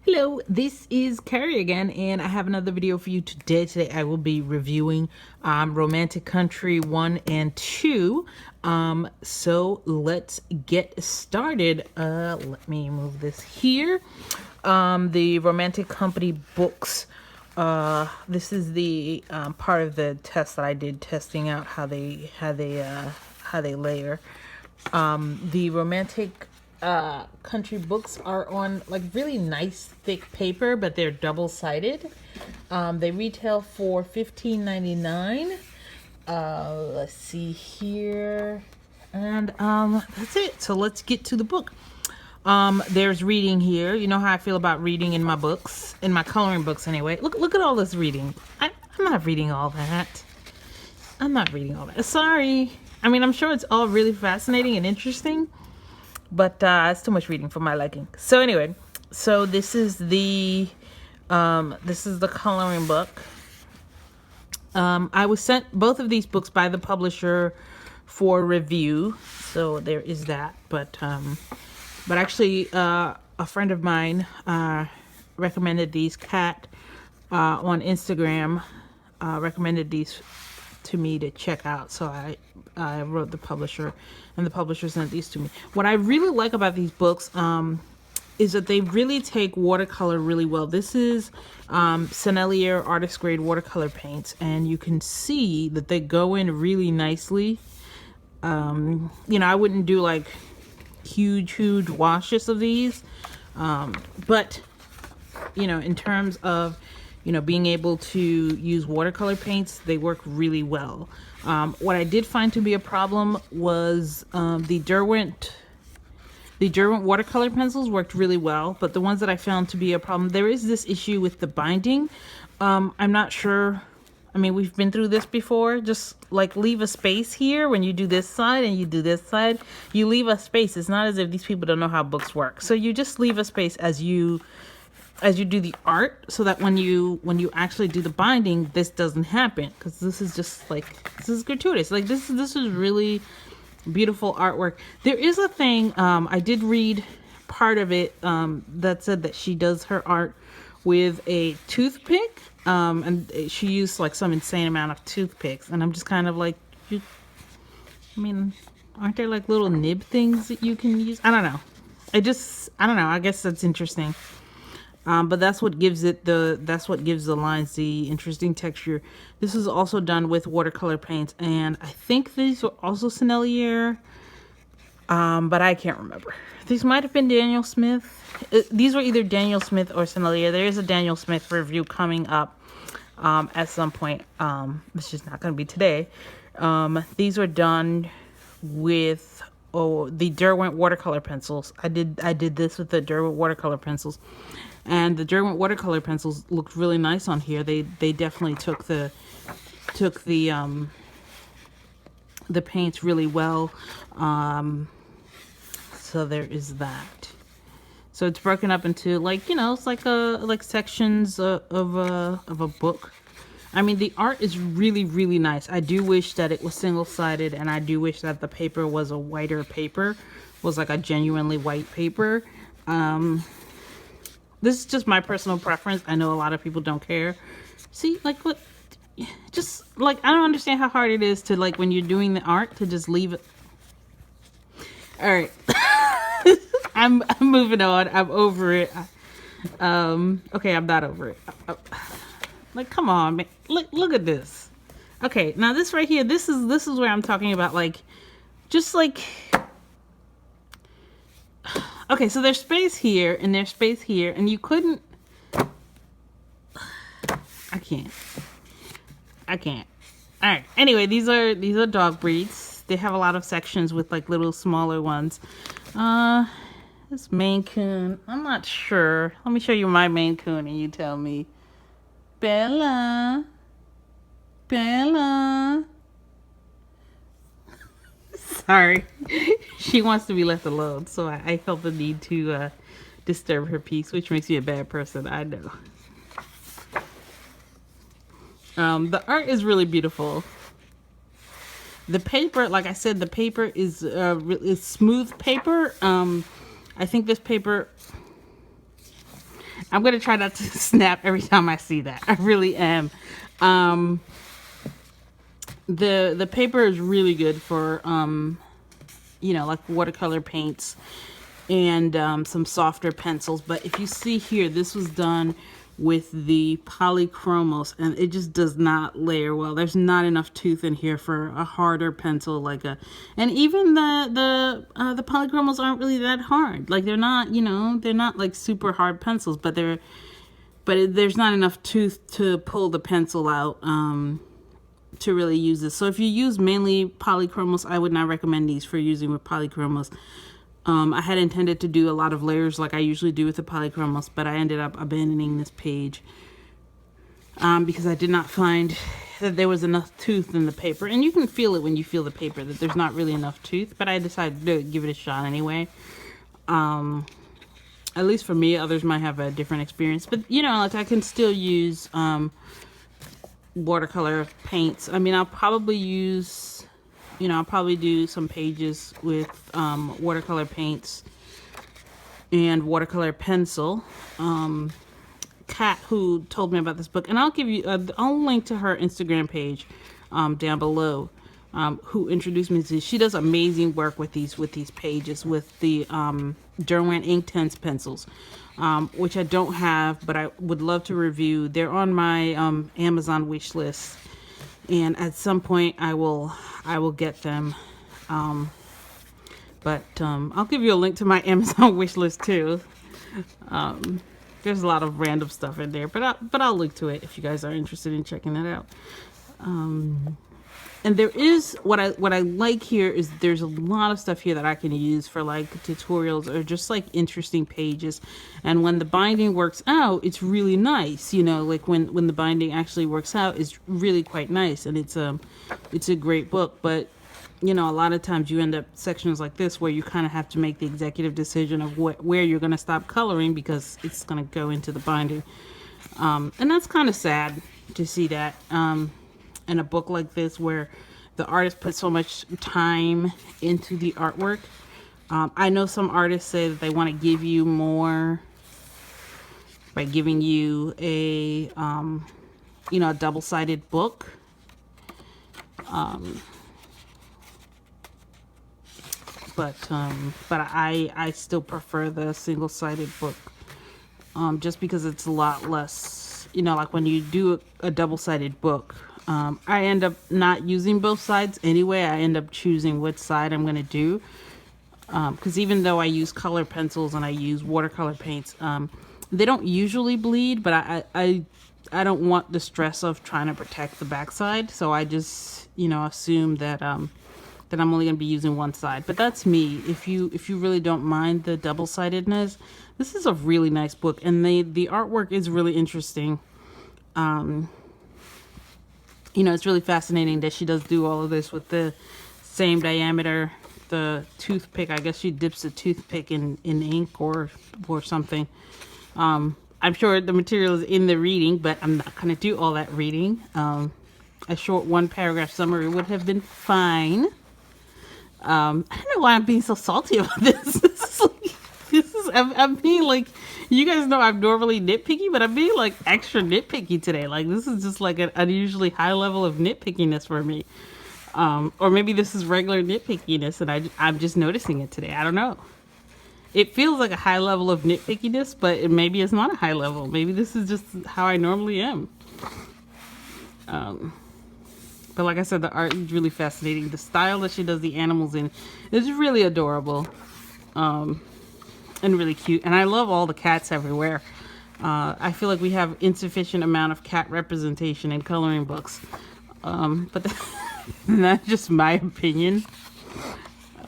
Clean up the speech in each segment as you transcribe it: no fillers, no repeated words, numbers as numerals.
Hello, this is Carrie again, and I have another video for you today. Today I will be reviewing Romantic Country 1 and 2. So let's get started. Let me move this here. The Romantic Company books. This is the part of the test that I did, testing out how they layer. The Romantic Country books are on like really nice thick paper, but they're double-sided. They retail for $15.99. Let's see here, and that's it. So let's get to the book. There's reading here. You know how I feel about reading in my books, in my coloring books anyway. Look at all this reading. I'm not reading all that. I'm not reading all that. Sorry. I mean, I'm sure it's all really fascinating and interesting, but it's too much reading for my liking. So anyway, so this is the coloring book. I was sent both of these books by the publisher for review, so there is that. But actually, a friend of mine recommended these. Kat on Instagram recommended these to me to check out, so I wrote the publisher, and the publisher sent these to me. What I really like about these books is that they really take watercolor really well. This is Sennelier artist grade watercolor paints, and you can see that they go in really nicely. You know, I wouldn't do like huge washes of these, but you know, in terms of, you know, being able to use watercolor paints, they work really well. What I did find to be a problem was the Derwent watercolor pencils worked really well, but the ones that I found to be a problem, there is this issue with the binding. I'm not sure. I mean, we've been through this before. Just like leave a space here when you do this side and you do this side. You leave a space. It's not as if these people don't know how books work. So you just leave a space as you do the art, so that when you actually do the binding, this doesn't happen, because this is just like, this is gratuitous. Like this is really beautiful artwork. There is a thing, I did read part of it that said that she does her art with a toothpick, and she used like some insane amount of toothpicks, and I'm just kind of like, I mean, aren't there like little nib things that you can use? I don't know. I don't know. I guess that's interesting. But that's what gives it that's what gives the lines the interesting texture. This is also done with watercolor paints, and I think these were also Sennelier, but I can't remember. These might have been Daniel Smith. These were either Daniel Smith or Sennelier. There is a Daniel Smith review coming up at some point. It's just not going to be today. These were done with the Derwent watercolor pencils. I did this with the Derwent watercolor pencils. And the Derwent watercolor pencils looked really nice on here. They definitely took the paints really well. So there is that. So it's broken up into, like, you know, it's like sections of a book. I mean, the art is really nice. I do wish that it was single-sided, and I do wish that the paper was a whiter paper, was like a genuinely white paper. This is just my personal preference. I know a lot of people don't care. See, like, what? Just, like, I don't understand how hard it is to, like, when you're doing the art, to just leave it. All right. I'm moving on. I'm over it. Okay, I'm not over it. Like, come on, man. Look at this. Okay, now this right here, this is where I'm talking about, like, just, like... Okay, so there's space here, and there's space here, and you couldn't... I can't. Alright, anyway, these are dog breeds. They have a lot of sections with, like, little smaller ones. This Maine Coon, I'm not sure. Let me show you my Maine Coon, and you tell me. Bella. Sorry. She wants to be left alone, so I felt the need to disturb her peace, which makes me a bad person, I know. The art is really beautiful. The paper, like I said, the paper is smooth paper. I think this paper, I'm gonna try not to snap every time I see that. I really am. The paper is really good for you know, like watercolor paints and some softer pencils. But if you see here, this was done with the Polychromos, and it just does not layer well. There's not enough tooth in here for a harder pencil and even the Polychromos aren't really that hard. Like, they're not, you know, they're not like super hard pencils, but there's not enough tooth to pull the pencil out to really use this. So if you use mainly Polychromos, I would not recommend these for using with Polychromos. I had intended to do a lot of layers like I usually do with the Polychromos, but I ended up abandoning this page because I did not find that there was enough tooth in the paper. And you can feel it when you feel the paper, that there's not really enough tooth, but I decided to give it a shot anyway. At least for me. Others might have a different experience, but you know, like, I can still use watercolor paints. I mean, I'll probably use, you know, I'll probably do some pages with watercolor paints and watercolor pencil. Kat, who told me about this book, and I'll give you, I'll link to her Instagram page down below, who introduced me to this. She does amazing work with these pages, with the Derwent Inktense pencils, which I don't have, but I would love to review. They're on my Amazon wish list, and at some point I will get them. But I'll give you a link to my Amazon wish list too. There's a lot of random stuff in there, but I'll link to it if you guys are interested in checking that out. And there is, what I like here is there's a lot of stuff here that I can use for like tutorials or just like interesting pages. And when the binding works out, it's really nice. You know, like when the binding actually works out, it's really quite nice. And it's a great book. But, you know, a lot of times you end up sections like this where you kind of have to make the executive decision of where you're going to stop coloring because it's going to go into the binding. And that's kind of sad to see that. In a book like this where the artist put so much time into the artwork. I know some artists say that they want to give you more by giving you a, you know, a double-sided book. But I still prefer the single-sided book, just because it's a lot less, you know, like when you do a double-sided book, I end up not using both sides anyway. I end up choosing which side I'm going to do. Because even though I use color pencils and I use watercolor paints, they don't usually bleed, but I don't want the stress of trying to protect the backside. So I just, you know, assume that that I'm only going to be using one side. But that's me. If you really don't mind the double-sidedness, this is a really nice book, and the artwork is really interesting. You know, it's really fascinating that she does do all of this with the same diameter, the toothpick. I guess she dips the toothpick in ink or something. I'm sure the material is in the reading, but I'm not going to do all that reading. A short one-paragraph summary would have been fine. I don't know why I'm being so salty about this. I'm being like, you guys know I'm normally nitpicky, but I'm being like extra nitpicky today. Like, this is just like an unusually high level of nitpickiness for me. Or maybe this is regular nitpickiness and I'm just noticing it today. I don't know. It feels like a high level of nitpickiness, but maybe it's not a high level. Maybe this is just how I normally am. But like I said, the art is really fascinating. The style that she does the animals in is really adorable. And really cute. And I love all the cats everywhere. I feel like we have insufficient amount of cat representation in coloring books. But that's just my opinion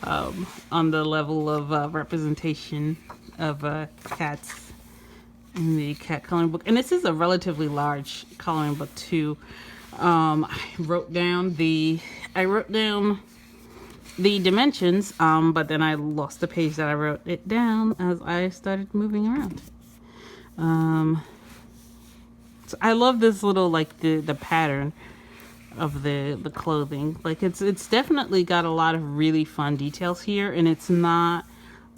on the level of representation of cats in the cat coloring book. And this is a relatively large coloring book too. I wrote down the dimensions, but then I lost the page that I wrote it down as I started moving around. So I love this little, like, the pattern of the clothing. Like, it's definitely got a lot of really fun details here, and it's not,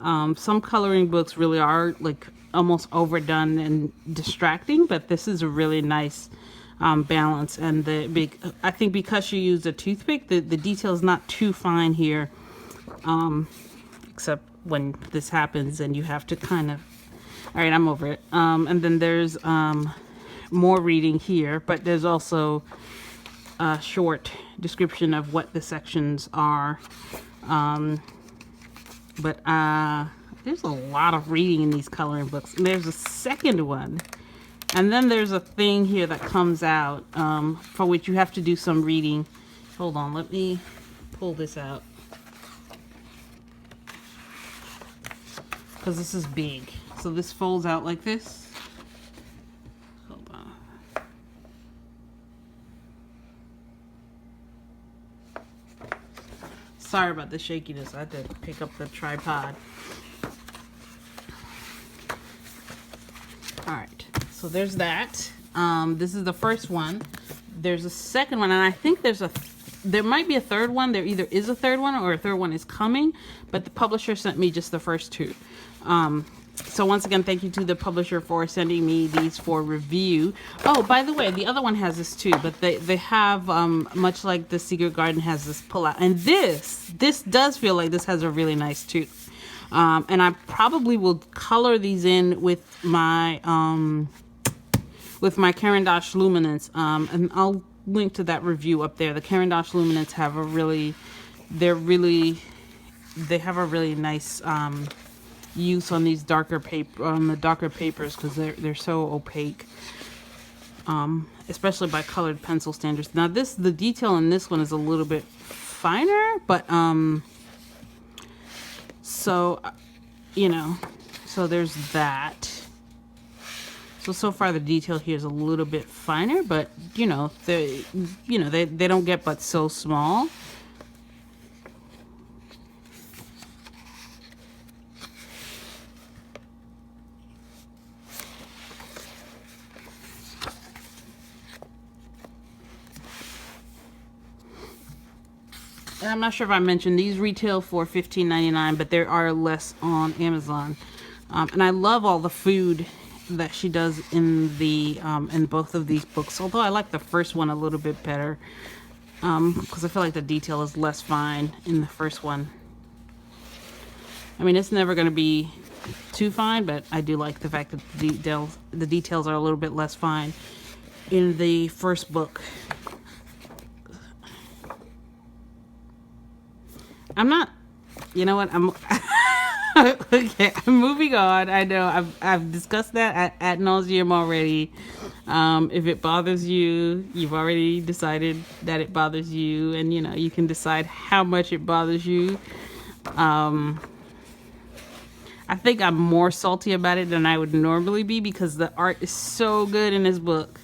some coloring books really are, like, almost overdone and distracting, but this is a really nice balance. And I think because you used a toothpick, the detail is not too fine here, except when this happens and you have to kind of, all right, I'm over it. And then there's more reading here, but there's also a short description of what the sections are. But there's a lot of reading in these coloring books. And there's a second one. And then there's a thing here that comes out for which you have to do some reading. Hold on, let me pull this out. Because this is big. So this folds out like this. Hold on. Sorry about the shakiness. I had to pick up the tripod. Alright, so there's that. This is the first one. There's a second one, and I think there might be a third one. There either is a third one or a third one is coming, but the publisher sent me just the first two. So once again, thank you to the publisher for sending me these for review. Oh, by the way, the other one has this too, but they have, much like the Secret Garden has this pull out. And this does feel like this has a really nice tooth. And I probably will color these in with my Caran d'Ache Luminance. And I'll link to that review up there. The Caran d'Ache Luminance have a really, they have a really nice, use on these darker papers, because they're so opaque, especially by colored pencil standards. Now the detail in this one is a little bit finer, but so so there's that. So far the detail here is a little bit finer, but they don't get but so small. And I'm not sure if I mentioned these retail for $15.99, but there are less on Amazon. And I love all the food that she does in in both of these books. Although I like the first one a little bit better, because I feel like the detail is less fine in the first one. I mean, it's never going to be too fine, but I do like the fact that the details are a little bit less fine in the first book. I'm not, you know what, I'm okay, I'm moving on. I know I've discussed that ad nauseum already. If it bothers you, you've already decided that it bothers you, and you can decide how much it bothers you. I think I'm more salty about it than I would normally be, because the art is so good in this book.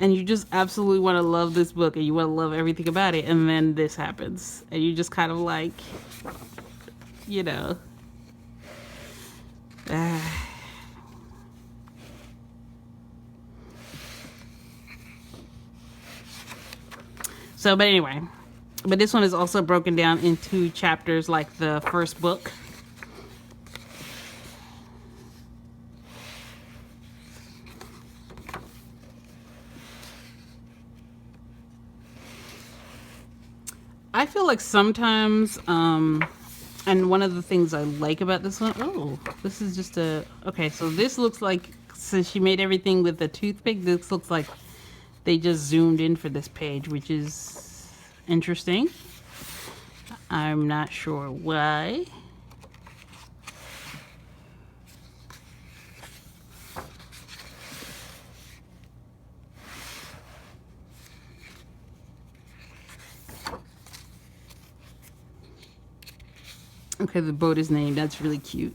And you just absolutely want to love this book, and you want to love everything about it, and then this happens. And you just kind of like, So, but anyway. But this one is also broken down into chapters like the first book. I feel like sometimes, and one of the things I like about this one, this is just okay, so this looks like, since she made everything with a toothpick, this looks like they just zoomed in for this page, which is interesting. I'm not sure why. Okay, the boat is named. That's really cute.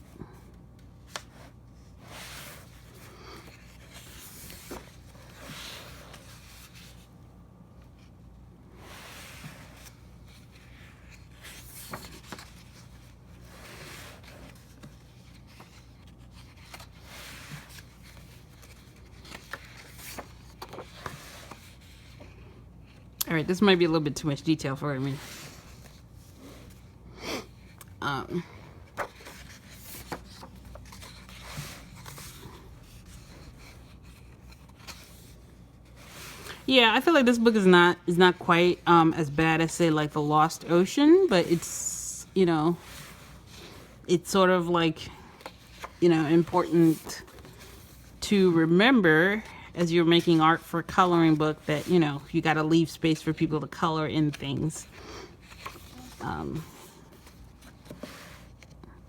All right, this might be a little bit too much detail for me. Yeah, I feel like this book is not quite as bad as, say, like The Lost Ocean, but it's, you know, it's sort of like, you know, important to remember as you're making art for a coloring book that, you know, you got to leave space for people to color in things.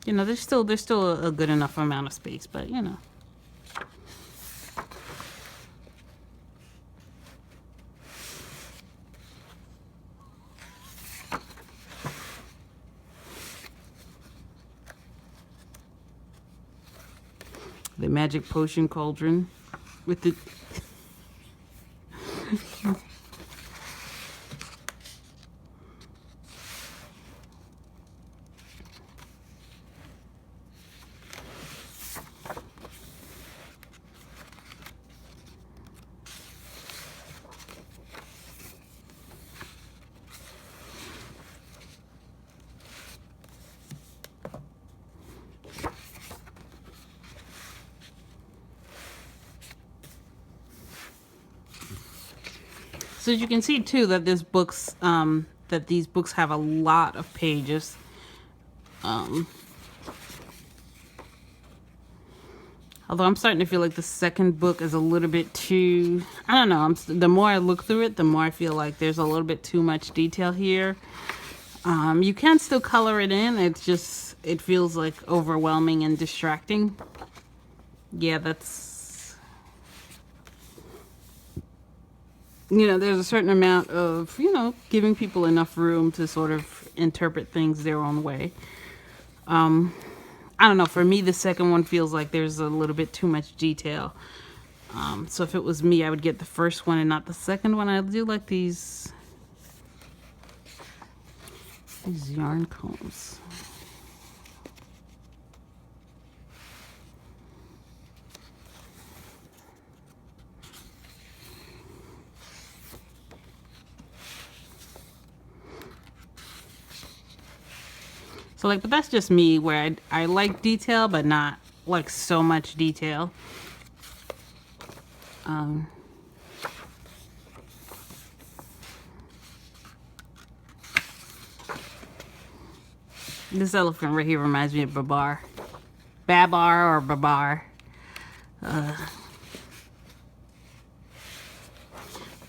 You know, there's still a good enough amount of space, but you know. The magic potion cauldron with the So as you can see too that these books have a lot of pages. Although I'm starting to feel like the second book is a little bit too, I don't know, the more I look through it, the more I feel like there's a little bit too much detail here. You can still color it in, it's just, it feels like overwhelming and distracting. Yeah, that's, you know, there's a certain amount of, you know, giving people enough room to sort of interpret things their own way. I don't know, for me, the second one feels like there's a little bit too much detail. So if it was me, I would get the first one and not the second one. I do like these yarn combs. So like, but that's just me, where I like detail, but not like so much detail. This elephant right here reminds me of Babar. Babar or Babar.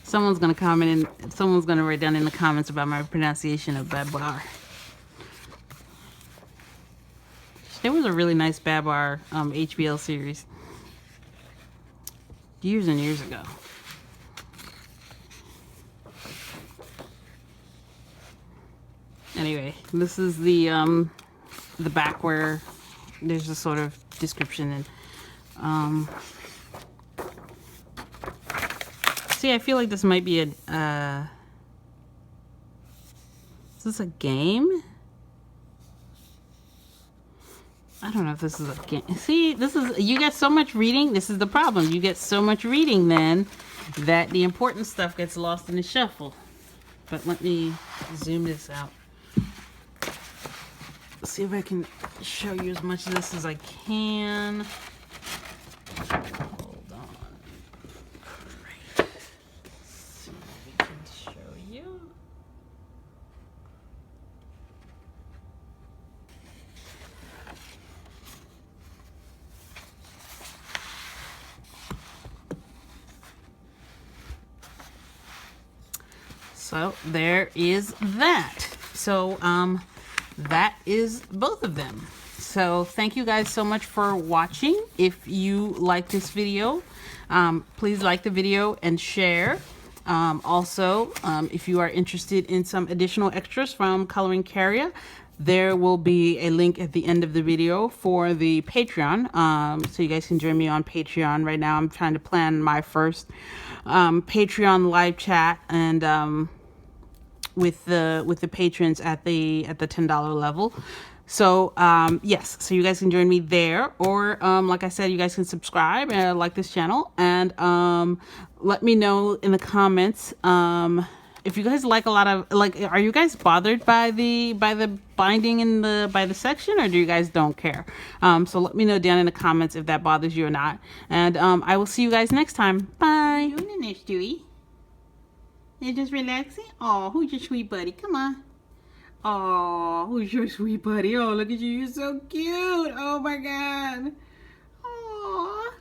Someone's gonna comment in, someone's gonna write down in the comments about my pronunciation of Babar. There was a really nice Babar HBL series years and years ago. Anyway, this is the back where there's a sort of description and see, I feel like this might be a is this a game? I don't know if this is a game. See, this is, you get so much reading. This is the problem. You get so much reading then that the important stuff gets lost in the shuffle. But let me zoom this out. See if I can show you as much of this as I can. Hold on. Great. Let's see if we can show you. So there is that. So that is both of them. So thank you guys so much for watching. If you like this video, please like the video and share. Also, if you are interested in some additional extras from Coloring Carrier, there will be a link at the end of the video for the Patreon. So you guys can join me on Patreon. Right now I'm trying to plan my first Patreon live chat and with the patrons at the $10 level. So yes, so you guys can join me there, or like I said, you guys can subscribe and like this channel, and let me know in the comments if you guys like a lot of, like, are you guys bothered by the binding in by the section, or do you guys don't care? So let me know down in the comments if that bothers you or not, and I will see you guys next time. Bye. Doing it, Stewie. You're just relaxing? Oh, who's your sweet buddy? Come on. Oh, who's your sweet buddy? Oh, look at you. You're so cute. Oh, my God.